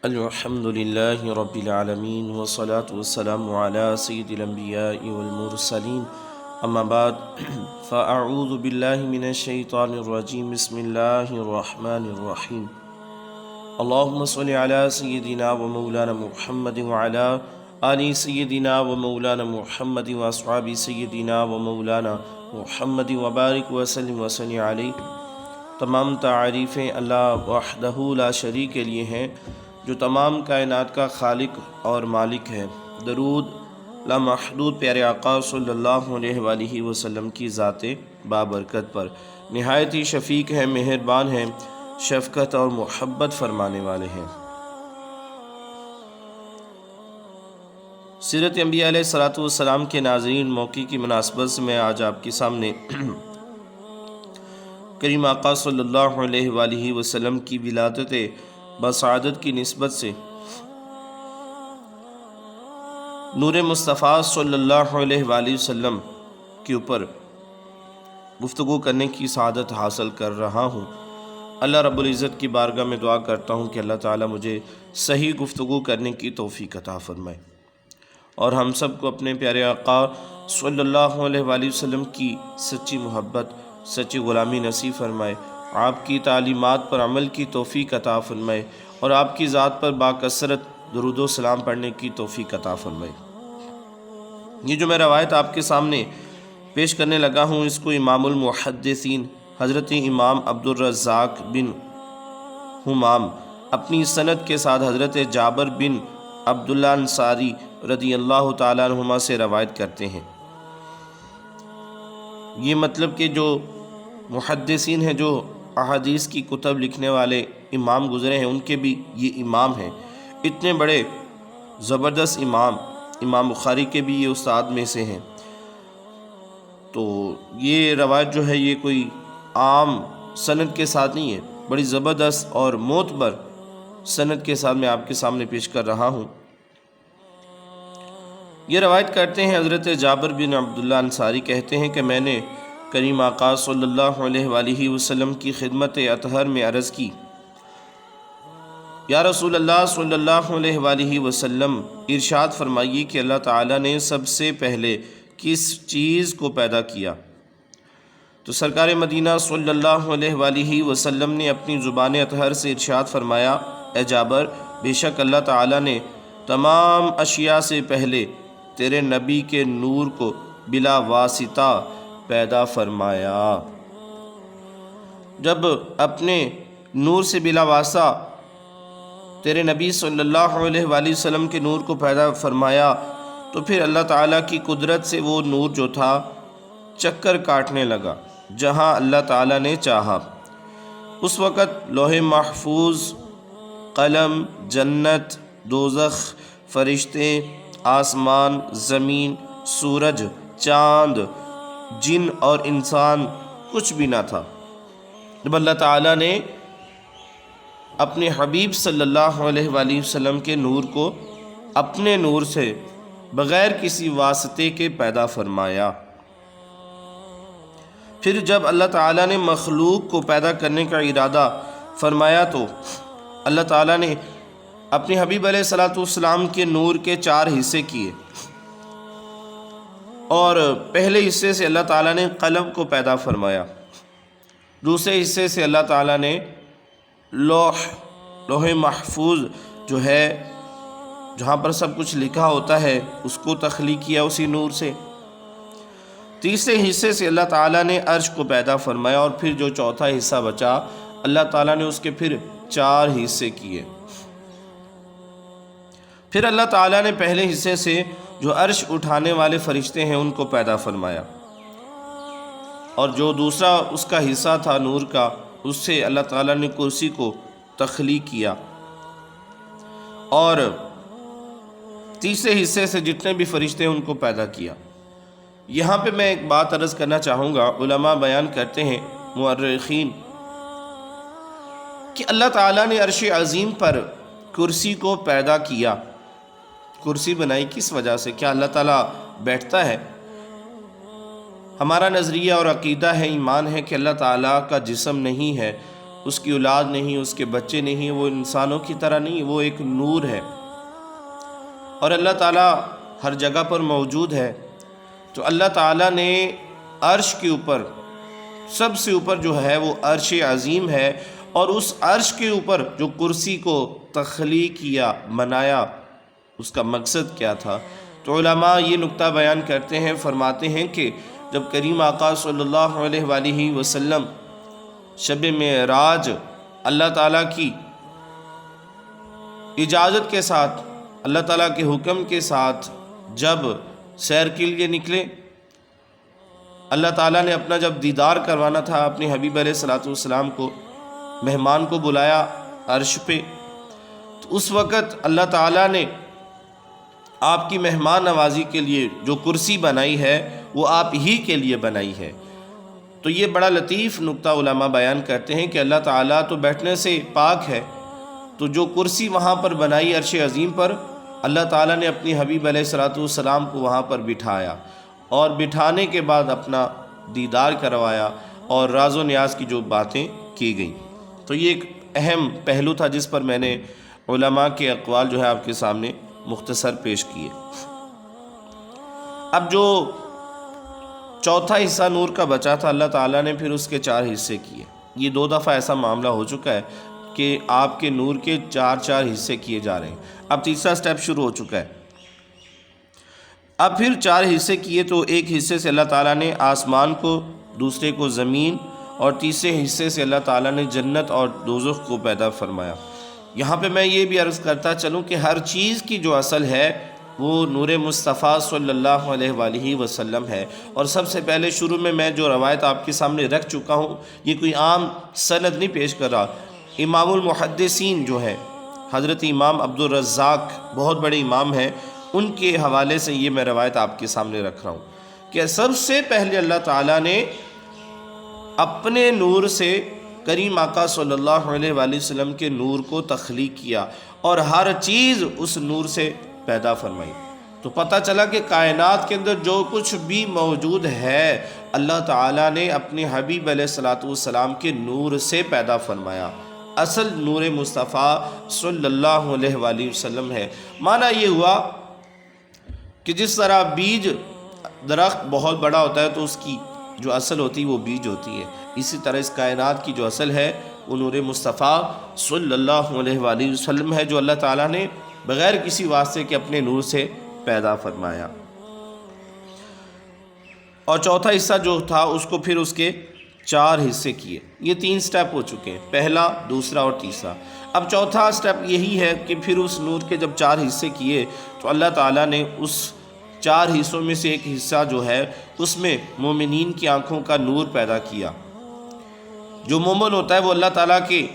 الحمد لله رب العالمين والصلاة والسلام على سيد الأنبياء والمرسلين أما بعد فأعوذ بالله من الشيطان الرجيم بسم الله الرحمن الرحيم اللهم صل على سيدنا ومولانا محمد وعلى آل سيدنا ومولانا محمد وأصحاب سيدنا ومولانا محمد وبارك وسلم وسلم عليه۔ تمام تعریفیں اللہ وحدہ لا شریک کے لیے ہیں جو تمام کائنات کا خالق اور مالک ہے۔ درود لامحدود پیارے آقا صلی اللہ علیہ وآلہ وسلم کی ذات بابرکت پر۔ نہایت ہی شفیق ہیں، مہربان ہیں، شفقت اور محبت فرمانے والے ہیں۔ سیرت انبیاء علیہ الصلوۃ والسلام کے ناظرین، موقع کی مناسبت سے میں آج آپ کے سامنے کریم آقا صلی اللہ علیہ وآلہ وسلم کی ولادت بسعادت کی نسبت سے نور مصطفیٰ صلی اللہ علیہ وآلہ وسلم کے اوپر گفتگو کرنے کی سعادت حاصل کر رہا ہوں۔ اللہ رب العزت کی بارگاہ میں دعا کرتا ہوں کہ اللہ تعالیٰ مجھے صحیح گفتگو کرنے کی توفیق عطا فرمائے اور ہم سب کو اپنے پیارے آقا صلی اللہ علیہ وآلہ وسلم کی سچی محبت، سچی غلامی نصیب فرمائے، آپ کی تعلیمات پر عمل کی توفیق عطا فرمائے اور آپ کی ذات پر باکثرت درود و سلام پڑھنے کی توفیق عطا فرمائے۔ یہ جو میں روایت آپ کے سامنے پیش کرنے لگا ہوں، اس کو امام المحدثین حضرت امام عبدالرزاق بن حمام اپنی سند کے ساتھ حضرت جابر بن عبداللہ انصاری رضی اللہ تعالیٰ عنہما سے روایت کرتے ہیں۔ یہ مطلب کہ جو محدثین ہیں، جو احادیث کی کتب لکھنے والے امام گزرے ہیں، ان کے بھی یہ امام ہیں۔ اتنے بڑے زبردست امام بخاری کے بھی یہ استاد میں سے ہیں۔ تو یہ روایت جو ہے یہ کوئی عام سند کے ساتھ نہیں ہے، بڑی زبردست اور معتبر سند کے ساتھ میں آپ کے سامنے پیش کر رہا ہوں۔ یہ روایت کرتے ہیں حضرت جابر بن عبداللہ انصاری، کہتے ہیں کہ میں نے کریم آقا صلی اللہ علیہ وآلہ وسلم کی خدمت اطہر میں عرض کی، یا رسول اللہ صلی اللہ علیہ وآلہ وسلم، ارشاد فرمائیے کہ اللہ تعالیٰ نے سب سے پہلے کس چیز کو پیدا کیا؟ تو سرکار مدینہ صلی اللہ علیہ وآلہ وسلم نے اپنی زبان اطہر سے ارشاد فرمایا، اے جابر، بے شک اللہ تعالیٰ نے تمام اشیاء سے پہلے تیرے نبی کے نور کو بلا واسطہ پیدا فرمایا۔ جب اپنے نور سے بلا واسطہ تیرے نبی صلی اللہ علیہ وآلہ وسلم کے نور کو پیدا فرمایا تو پھر اللہ تعالیٰ کی قدرت سے وہ نور جو تھا چکر کاٹنے لگا جہاں اللہ تعالیٰ نے چاہا۔ اس وقت لوح محفوظ، قلم، جنت، دوزخ، فرشتے، آسمان، زمین، سورج، چاند، جن اور انسان کچھ بھی نہ تھا۔ جب اللہ تعالیٰ نے اپنے حبیب صلی اللہ علیہ وآلہ وسلم کے نور کو اپنے نور سے بغیر کسی واسطے کے پیدا فرمایا، پھر جب اللہ تعالیٰ نے مخلوق کو پیدا کرنے کا ارادہ فرمایا تو اللہ تعالیٰ نے اپنے حبیب علیہ الصلوۃ والسلام کے نور کے 4 حصے کیے، اور پہلے حصے سے اللہ تعالیٰ نے قلم کو پیدا فرمایا، دوسرے حصے سے اللہ تعالیٰ نے لوح محفوظ جو ہے جہاں پر سب کچھ لکھا ہوتا ہے اس کو تخلیق کیا اسی نور سے، تیسرے حصے سے اللہ تعالیٰ نے عرش کو پیدا فرمایا، اور پھر جو چوتھا حصہ بچا اللہ تعالیٰ نے اس کے پھر 4 حصے کیے۔ پھر اللہ تعالیٰ نے پہلے حصے سے جو عرش اٹھانے والے فرشتے ہیں ان کو پیدا فرمایا، اور جو دوسرا اس کا حصہ تھا نور کا، اس سے اللہ تعالیٰ نے کرسی کو تخلیق کیا، اور تیسرے حصے سے جتنے بھی فرشتے ہیں ان کو پیدا کیا۔ یہاں پہ میں ایک بات عرض کرنا چاہوں گا، علماء بیان کرتے ہیں، مورخین، کہ اللہ تعالیٰ نے عرش عظیم پر کرسی کو پیدا کیا، کرسی بنائی کس وجہ سے؟ کیا اللہ تعالیٰ بیٹھتا ہے؟ ہمارا نظریہ اور عقیدہ ہے، ایمان ہے کہ اللہ تعالیٰ کا جسم نہیں ہے، اس کی اولاد نہیں، اس کے بچے نہیں، وہ انسانوں کی طرح نہیں، وہ ایک نور ہے، اور اللہ تعالیٰ ہر جگہ پر موجود ہے۔ تو اللہ تعالیٰ نے عرش کے اوپر، سب سے اوپر جو ہے وہ عرش عظیم ہے، اور اس عرش کے اوپر جو کرسی کو تخلیق کیا، بنایا، اس کا مقصد کیا تھا؟ تو علماء یہ نقطہ بیان کرتے ہیں، فرماتے ہیں کہ جب کریم آقا صلی اللہ علیہ وآلہ وسلم شب معراج اللہ تعالیٰ کی اجازت کے ساتھ، اللہ تعالیٰ کے حکم کے ساتھ جب سیر کے لیے نکلے، اللہ تعالیٰ نے اپنا جب دیدار کروانا تھا اپنے حبیب علیہ السلام کو، مہمان کو بلایا عرش پہ، تو اس وقت اللہ تعالیٰ نے آپ کی مہمان نوازی کے لیے جو کرسی بنائی ہے وہ آپ ہی کے لیے بنائی ہے۔ تو یہ بڑا لطیف نقطہ علماء بیان کرتے ہیں کہ اللہ تعالیٰ تو بیٹھنے سے پاک ہے، تو جو کرسی وہاں پر بنائی عرش عظیم پر، اللہ تعالیٰ نے اپنی حبیب علیہ السلام کو وہاں پر بٹھایا، اور بٹھانے کے بعد اپنا دیدار کروایا، اور راز و نیاز کی جو باتیں کی گئیں۔ تو یہ ایک اہم پہلو تھا جس پر میں نے علماء کے اقوال جو ہے آپ کے سامنے مختصر پیش کیے۔ اب جو چوتھا حصہ نور کا بچا تھا، اللہ تعالیٰ نے پھر اس کے 4 حصے کیے۔ یہ 2 دفعہ ایسا معاملہ ہو چکا ہے کہ آپ کے نور کے 4 حصے کیے جا رہے ہیں۔ اب تیسرا سٹیپ شروع ہو چکا ہے۔ اب پھر 4 حصے کیے، تو ایک حصے سے اللہ تعالیٰ نے آسمان کو، دوسرے کو زمین، اور تیسرے حصے سے اللہ تعالیٰ نے جنت اور دوزخ کو پیدا فرمایا۔ یہاں پہ میں یہ بھی عرض کرتا چلوں کہ ہر چیز کی جو اصل ہے وہ نور مصطفیٰ صلی اللہ علیہ وآلہ وسلم ہے۔ اور سب سے پہلے شروع میں جو روایت آپ کے سامنے رکھ چکا ہوں، یہ کوئی عام سند نہیں پیش کر رہا۔ امام المحدثین جو ہے حضرت امام عبدالرزاق، بہت بڑے امام ہیں، ان کے حوالے سے یہ میں روایت آپ کے سامنے رکھ رہا ہوں کہ سب سے پہلے اللہ تعالیٰ نے اپنے نور سے کریم آقا صلی اللہ علیہ وآلہ وسلم کے نور کو تخلیق کیا، اور ہر چیز اس نور سے پیدا فرمائی۔ تو پتہ چلا کہ کائنات کے اندر جو کچھ بھی موجود ہے اللہ تعالیٰ نے اپنے حبیب علیہ السلام کے نور سے پیدا فرمایا۔ اصل نور مصطفیٰ صلی اللہ علیہ وآلہ وسلم ہے۔ معنی یہ ہوا کہ جس طرح بیج درخت بہت بڑا ہوتا ہے تو اس کی جو اصل ہوتی ہے وہ بیج ہوتی ہے، اسی طرح اس کائنات کی جو اصل ہے وہ نور مصطفیٰ صلی اللہ علیہ وآلہ وسلم ہے، جو اللہ تعالیٰ نے بغیر کسی واسطے کے اپنے نور سے پیدا فرمایا۔ اور چوتھا حصہ جو تھا اس کو پھر اس کے 4 حصے کیے۔ یہ 3 سٹیپ ہو چکے ہیں، پہلا، دوسرا اور تیسرا۔ اب چوتھا سٹیپ یہی ہے کہ پھر اس نور کے جب 4 حصے کیے تو اللہ تعالیٰ نے اس 4 حصوں میں سے ایک حصہ جو ہے اس میں مومنین کی آنکھوں کا نور پیدا کیا۔ جو مومن ہوتا ہے وہ اللہ تعالیٰ کے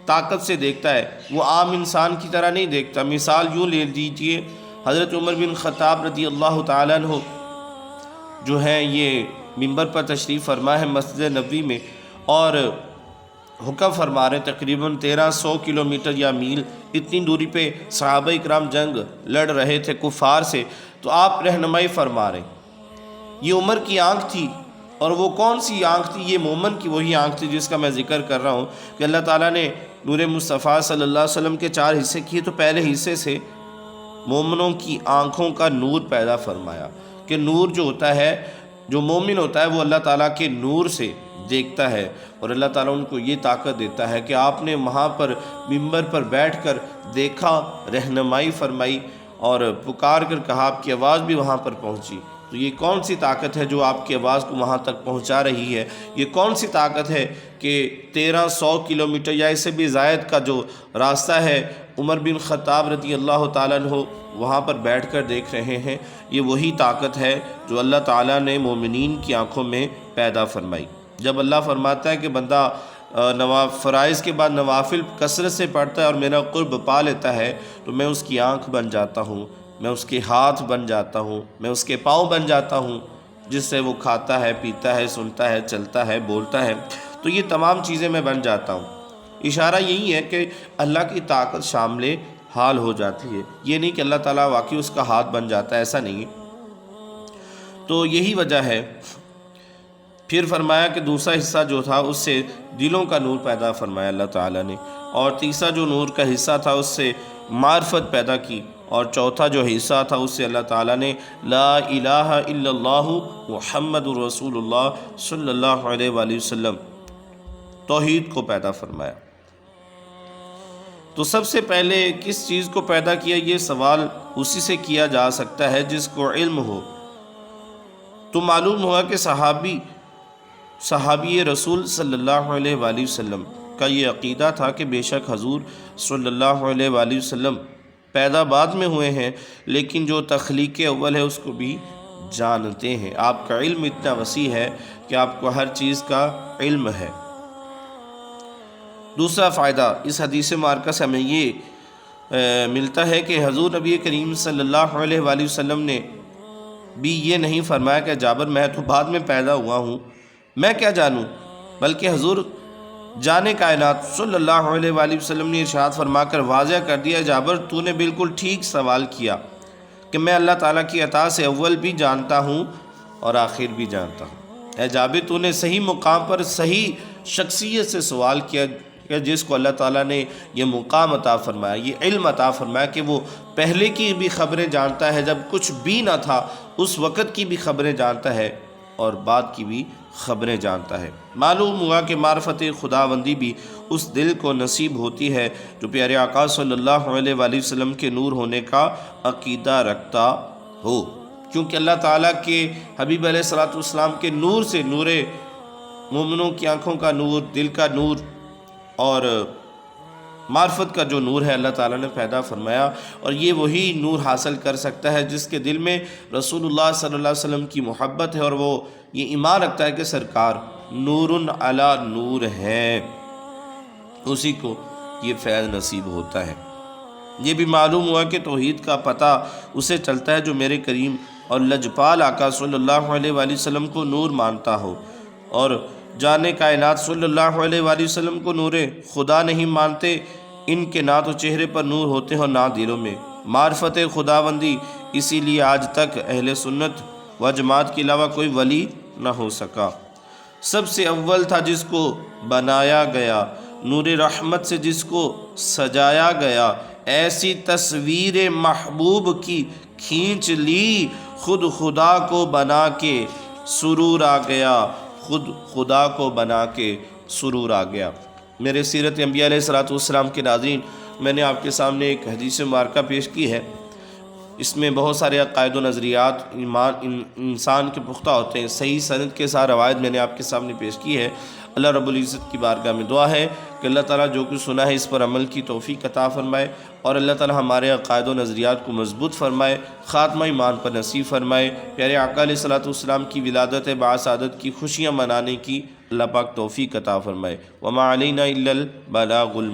طاقت سے دیکھتا ہے، وہ عام انسان کی طرح نہیں دیکھتا۔ مثال یوں لے لیجیے، حضرت عمر بن خطاب رضی اللہ تعالیٰ عنہ جو ہیں یہ منبر پر تشریف فرما ہے مسجد نبوی میں، اور حکم فرما رہے ہیں تقریباً 1300 کلومیٹر یا میل اتنی دوری پہ صحابہ اکرام جنگ لڑ رہے تھے کفار سے، تو آپ رہنمائی فرما رہے ہیں۔ یہ عمر کی آنکھ تھی، اور وہ کون سی آنکھ تھی؟ یہ مومن کی وہی آنکھ تھی جس کا میں ذکر کر رہا ہوں کہ اللہ تعالیٰ نے نور مصطفیٰ صلی اللہ علیہ وسلم کے 4 حصے کیے، تو پہلے حصے سے مومنوں کی آنکھوں کا نور پیدا فرمایا کہ نور جو ہوتا ہے، جو مومن ہوتا ہے وہ اللہ تعالیٰ کے نور سے دیکھتا ہے، اور اللہ تعالیٰ ان کو یہ طاقت دیتا ہے کہ آپ نے وہاں پر منبر پر بیٹھ کر دیکھا، رہنمائی فرمائی اور پکار کر کہا، آپ کی آواز بھی وہاں پر پہنچی۔ تو یہ کون سی طاقت ہے جو آپ کی آواز کو وہاں تک پہنچا رہی ہے؟ یہ کون سی طاقت ہے کہ 1300 کلومیٹر یا اس سے بھی زائد کا جو راستہ ہے عمر بن خطاب رضی اللہ تعالیٰ عنہ وہاں پر بیٹھ کر دیکھ رہے ہیں؟ یہ وہی طاقت ہے جو اللہ تعالیٰ نے مومنین کی آنکھوں میں پیدا فرمائی۔ جب اللہ فرماتا ہے کہ بندہ فرائض کے بعد نوافل کثرت سے پڑھتا ہے اور میرا قرب پا لیتا ہے، تو میں اس کی آنکھ بن جاتا ہوں، میں اس کے ہاتھ بن جاتا ہوں، میں اس کے پاؤں بن جاتا ہوں، جس سے وہ کھاتا ہے، پیتا ہے، سنتا ہے، چلتا ہے، بولتا ہے۔ تو یہ تمام چیزیں میں بن جاتا ہوں۔ اشارہ یہی ہے کہ اللہ کی طاقت شامل حال ہو جاتی ہے، یہ نہیں کہ اللہ تعالیٰ واقعی اس کا ہاتھ بن جاتا ہے، ایسا نہیں ہے۔ تو یہی وجہ ہے پھر فرمایا کہ دوسرا حصہ جو تھا اس سے دلوں کا نور پیدا فرمایا اللہ تعالیٰ نے، اور تیسرا جو نور کا حصہ تھا اس سے معرفت پیدا کی، اور چوتھا جو حصہ تھا اس سے اللہ تعالیٰ نے لا الہ الا اللہ محمد رسول اللہ صلی اللہ علیہ وآلہ وسلم توحید کو پیدا فرمایا۔ تو سب سے پہلے کس چیز کو پیدا کیا، یہ سوال اسی سے کیا جا سکتا ہے جس کو علم ہو۔ تو معلوم ہوا کہ صحابی رسول صلی اللہ علیہ وآلہ وسلم کا یہ عقیدہ تھا کہ بے شک حضور صلی اللہ علیہ وآلہ وسلم پیدا بعد میں ہوئے ہیں، لیکن جو تخلیق اول ہے اس کو بھی جانتے ہیں۔ آپ کا علم اتنا وسیع ہے کہ آپ کو ہر چیز کا علم ہے۔ دوسرا فائدہ اس حدیث مبارکہ سے ہمیں یہ ملتا ہے کہ حضور نبی کریم صلی اللہ علیہ وآلہ وسلم نے بھی یہ نہیں فرمایا کہ جابر میں تو بعد میں پیدا ہوا ہوں، میں کیا جانوں، بلکہ حضور جانے کائنات صلی اللہ علیہ وآلہ وسلم نے ارشاد فرما کر واضح کر دیا، جابر تو نے بالکل ٹھیک سوال کیا کہ میں اللہ تعالیٰ کی عطا سے اول بھی جانتا ہوں اور آخر بھی جانتا ہوں۔ اے جابر تو نے صحیح مقام پر صحیح شخصیت سے سوال کیا کہ جس کو اللہ تعالیٰ نے یہ مقام عطا فرمایا، یہ علم عطا فرمایا کہ وہ پہلے کی بھی خبریں جانتا ہے، جب کچھ بھی نہ تھا اس وقت کی بھی خبریں جانتا ہے اور بعد کی بھی خبریں جانتا ہے۔ معلوم ہوا کہ معرفت خداوندی بھی اس دل کو نصیب ہوتی ہے جو پیارے آقا صلی اللہ علیہ وآلہ وسلم کے نور ہونے کا عقیدہ رکھتا ہو، کیونکہ اللہ تعالیٰ کے حبیب علیہ السلام کے نور سے نور مومنوں کی آنکھوں کا نور، دل کا نور اور معرفت کا جو نور ہے اللہ تعالیٰ نے پیدا فرمایا، اور یہ وہی نور حاصل کر سکتا ہے جس کے دل میں رسول اللہ صلی اللہ علیہ وسلم کی محبت ہے اور وہ یہ ایمان رکھتا ہے کہ سرکار نور علی نور ہے، اسی کو یہ فیض نصیب ہوتا ہے۔ یہ بھی معلوم ہوا کہ توحید کا پتہ اسے چلتا ہے جو میرے کریم اور لجپال آقا صلی اللہ علیہ وآلہ وسلم کو نور مانتا ہو، اور جانے کائنات صلی اللہ علیہ وآلہ وسلم کو نور خدا نہیں مانتے۔ ان کے نہ تو چہرے پر نور ہوتے ہیں اور نہ دلوں میں معرفت خداوندی، اسی لیے آج تک اہل سنت و جماعت کے علاوہ کوئی ولی نہ ہو سکا۔ سب سے اول تھا جس کو بنایا گیا، نور رحمت سے جس کو سجایا گیا، ایسی تصویر محبوب کی کھینچ لی، خود خدا کو بنا کے سرور آ گیا، خود خدا کو بنا کے سرور آ گیا۔ میرے سیرت انبیاء علیہ السلام کے ناظرین، میں نے آپ کے سامنے ایک حدیث مبارکہ پیش کی ہے۔ اس میں بہت سارے عقائد و نظریات انسان کے پختہ ہوتے ہیں، صحیح سند کے ساتھ روایت میں نے آپ کے سامنے پیش کی ہے۔ اللہ رب العزت کی بارگاہ میں دعا ہے کہ اللہ تعالیٰ جو کچھ سنا ہے اس پر عمل کی توفیق عطا فرمائے، اور اللہ تعالیٰ ہمارے عقائد و نظریات کو مضبوط فرمائے، خاتمہ ایمان پر نصیب فرمائے، پیارے آقا علیہ السلام کی ولادت باعثادت کی خوشیاں منانے کی اللہ پاک توفیق عطا فرمائے۔ وما علینا الا البلاغ